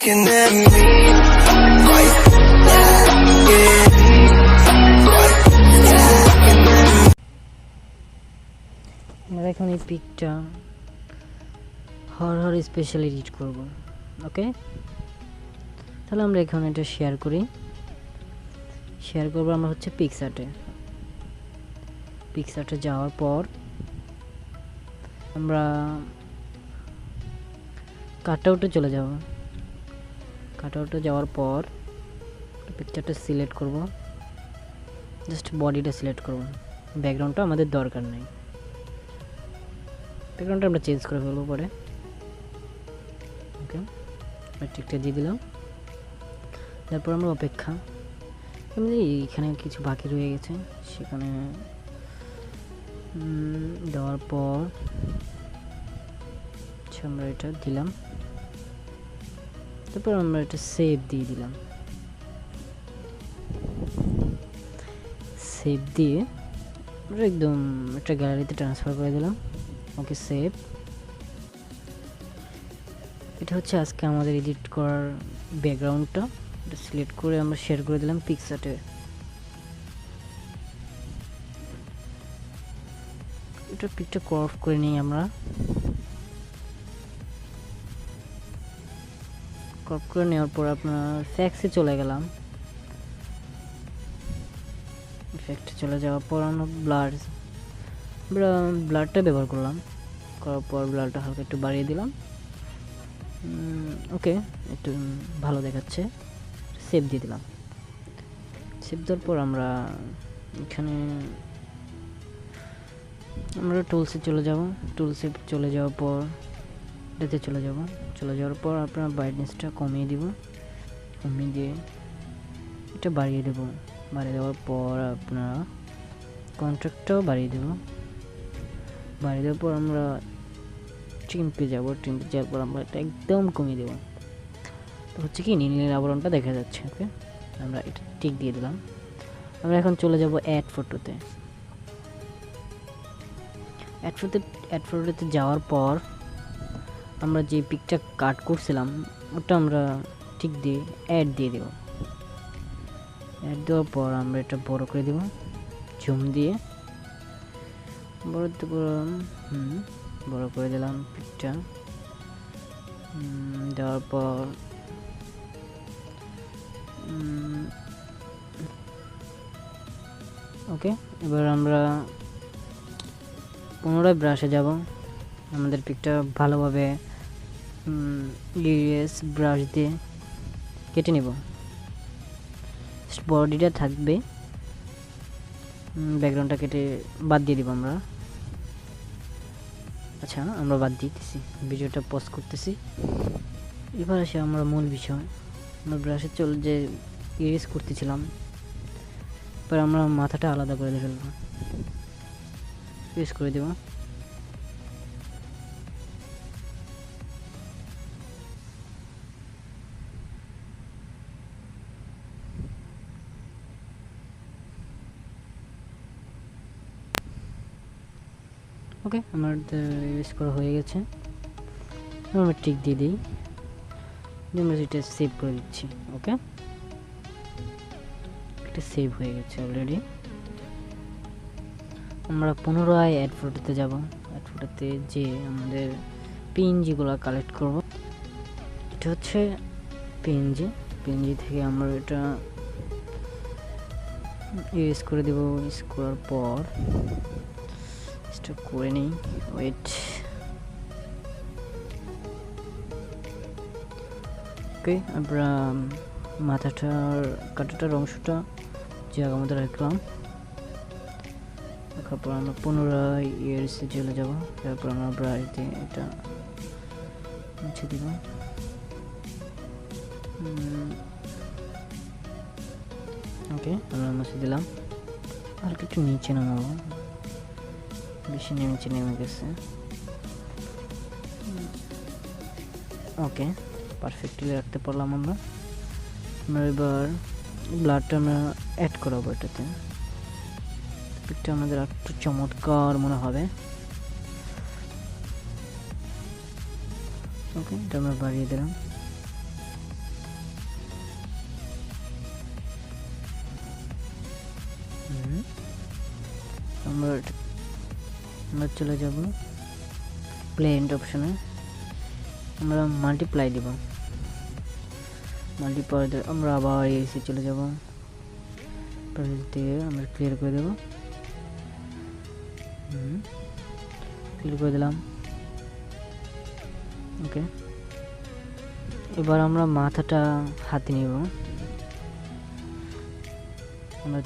looking at me. আমরা এখন এই পিকটা হর স্পেশাল এডিট করব। ওকে, তাহলে আমরা এখন এটা শেয়ার করি। শেয়ার করব আমরা হচ্ছে পিকচারটা যাওয়ার পর আমরা কাটআউটে চলে যাব। কাটআউটে যাওয়ার পর পিকচারটা সিলেক্ট করব, জাস্ট বডিটা সিলেক্ট করব, ব্যাকগ্রাউন্ডটা আমাদের দরকার নেই। ব্যাকগ্রাউন্ডটা আমরা চেঞ্জ করে ফেলবো পরে। ওকে, টিকটা দিয়ে দিলাম। তারপর আমরা অপেক্ষা, এখানে কিছু বাকি রয়ে গেছে, সেখানে দেওয়ার পর আমরা এটা দিলাম। তারপর আমরা এটা সেভ দিয়ে দিলাম। সেভ দিয়ে আমরা একদম এটা গ্যালারিতে ট্রান্সফার করে দিলাম। ওকে, সেভ। এটা হচ্ছে আজকে আমাদের এডিট করার ব্যাকগ্রাউন্ডটা। এটা সিলেক্ট করে আমরা শেয়ার করে দিলাম পিকচারে। এটা পিকটা ক্রপ করে নিই আমরা। ক্রপ করে নেওয়ার পর আপনার ফ্যাক্সে চলে গেলাম। ইফেক্টে চলে যাওয়ার পর আমরা ব্লারটা ব্যবহার করলাম। করার পর ব্লারটা হালকা একটু বাড়িয়ে দিলাম। ওকে, একটু ভালো দেখাচ্ছে। সেভ দিয়ে দিলাম। সেভ দেওয়ার পর আমরা এখানে আমরা টুলসে চলে যাব। টুলসে চলে যাওয়ার পর এটাতে চলে যাওয়ার পর আপনার ব্রাইটনেসটা কমিয়ে দিব। কমিয়ে দিয়ে এটা বাড়িয়ে দেব। বাড়িয়ে দেওয়ার পর আপনার কন্ট্রাস্টটাও বাড়িয়ে দেব। বাড়িয়ে দেওয়ার পর আমরা ট্রিমপে যাব। ট্রিমপে যাওয়ার পর আমরা এটা একদম কমিয়ে দেব। তো হচ্ছে কি নীল আবরণটা দেখা যাচ্ছে। ওকে, আমরা এটা টিক দিয়ে দিলাম। আমরা এখন চলে যাব অ্যাড ফটোতে। অ্যাড ফটোতে যাওয়ার পর আমরা যে পিকটা কাট করছিলাম ওটা আমরা ঠিক দিয়ে অ্যাড দিয়ে দেব। অ্যাড দেওয়ার পর আমরা এটা বড় করে দেব, জুম দিয়ে বড় করে দিলাম পিকটা। দেওয়ার পর ওকে, এবার আমরা পুনরায় ব্রাশে যাব। আমাদের পিকটা ভালোভাবে ইরেজ ব্রাশ দিয়ে কেটে নেব। বডিটা থাকবে, ব্যাকগ্রাউন্ডটা কেটে বাদ দিয়ে দিব আমরা। আচ্ছা, আমরা বাদ দিতেছি, ভিডিওটা পজ করতেছি। এবার আসে আমরা মূল বিষয়। আমরা ব্রাশে যে ইরেজ করতেছিলাম, এবার আমরা মাথাটা আলাদা করে ফেলব। ইরেজ করে দেব। ওকে, আমার ইউজ করা হয়ে গেছে। আমরা টিক দিয়ে দিই, আমরা এটা সেভ করে দিচ্ছি। ওকে, এটা সেভ হয়ে গেছে অলরেডি। আমরা পুনরায় অ্যাড ফটোতে যাব। অ্যাড ফটোতে যে আমাদের পিএনজিগুলো কালেক্ট করব। এটা হচ্ছে পিএনজি থেকে আমরা এটা ইউজ করে দেব। ইউজ করার পর করে নিই, ওয়েট। ওকে, আমরা কাটাটার অংশটা জায়গা মধ্যে রাখলাম। রাখার পর আমরা পুনরায় ইয়ার্সে চলে যাব। তারপর আমরা ব্রাইটে এটা মুছে দিব। ওকে, আমরা মুছে দিলাম। হালকা একটু নিচে নামাবো, বেশি নিচে নেমে গেছে। ওকে, পারফেক্টলি রাখতে পারলাম আমরা। এবার ব্লাডটা আমরা অ্যাড করাবো এটাতে। পিকটা আমাদের একটু চমৎকার মনে হবে। ওকে, এটা আমরা বাড়িয়ে দিলাম। চলে যাব প্লে এন্ড অপশনে, আমরা মাল্টিপ্লাই দিব। মাল্টিপ্লাই আমরা আবার এসে চলে যাব, দিয়ে আমরা ক্লিয়ার করে দেব। ক্লিয়ার করে দিলাম। ওকে, এবার আমরা মাথাটা হাতে নিব। আমরা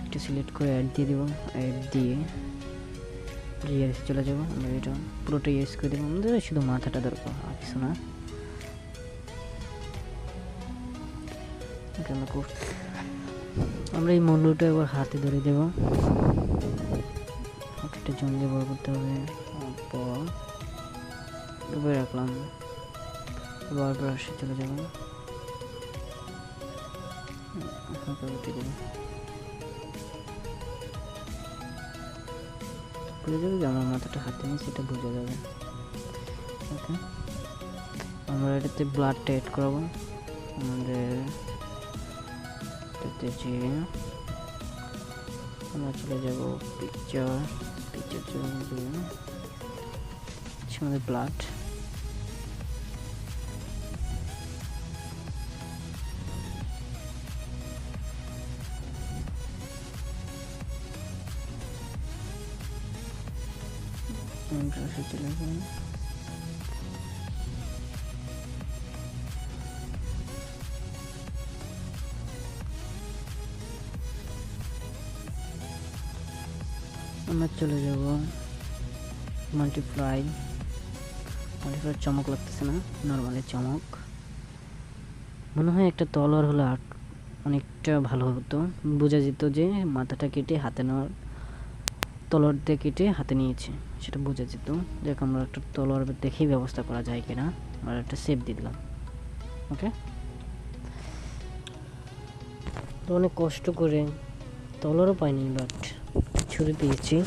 একটু সিলেক্ট করে অ্যাড দিয়ে দেবো, অ্যাড দিয়ে ইয়ার্স চলে যাবো। আমরা এটা পুরোটা ইউজ করে দেবো, আমাদের শুধু মাথাটা দরকার, আর কিছু না। আমরা এই মূল্যটা এবার হাতে ধরে দেবো, একটা জোন দিয়ে বড় করতে হবে। তারপর এবার রাখলাম, এবার ব্রাশে চলে যাবো, বুঝে যাবে যে আমার মাথাটা হাতে নিয়ে সেটা বোঝা যাবে। ওকে, আমরা এটাতে ব্লাডটা অ্যাড করাবো। আমাদের এটাতে যে আমরা চলে যাব পিকচার চলে যাবো, আমাদের ব্লাড চলে যাবো। আমরা চলে যাব মাল্টিপ্লাই। চমক লাগতেছে না, নর্মালি চমক। মনে হয় একটা তলোয়ার হলে আর অনেকটা ভালো হতো, বোঝা যেত যে মাথাটা কেটে হাতে নেওয়ার, তলোয়ার দিয়ে কেটে হাতে নিয়েছে সেটা বোঝা যেত। দেখ আমরা একটা তলোয়ার দেখেই ব্যবস্থা করা যায় কিনা। আমরা একটা সেভ দিয়ে দিলাম। ওকে, তো অনেক কষ্ট করে তলোয়ারও পাইনি, বাট ছুরি পেয়েছি।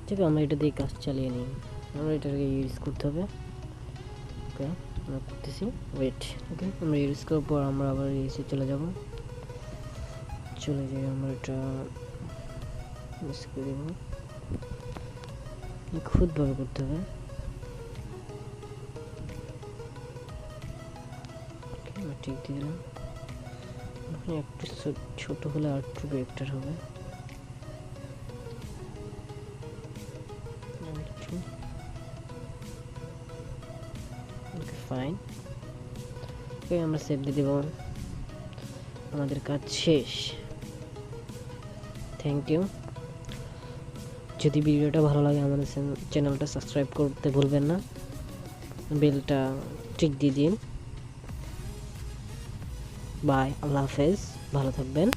ঠিক আছে, আমরা এটা দিয়ে কাজ চালিয়ে নিই। আমরা এটাকে ইউজ করতে হবে। ওকে, আমরা করতেছি, ওয়েট। ওকে, আমরা ইউজ করার পর আমরা আবার এসে চলে যাই। আমরা এটা ইউজ করে দেবো, খুদভাবে করতে হবে। ঠিক দিয়ে দিলাম। একটু ছোট হলে আর একটু বেটার হবে। ফাইন, আমরা সেভ দিয়ে দেব। আমাদের কাজ শেষ। Thank you. যদি ভিডিওটা ভালো লাগে আমাদের চ্যানেলটা সাবস্ক্রাইব করতে ভুলবেন না, বেলটা ঠিক দিয়ে দিন। বাই, আল্লাহ হাফেজ, ভালো থাকবেন,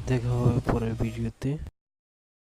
দেখা হবে পরের ভিডিওতে।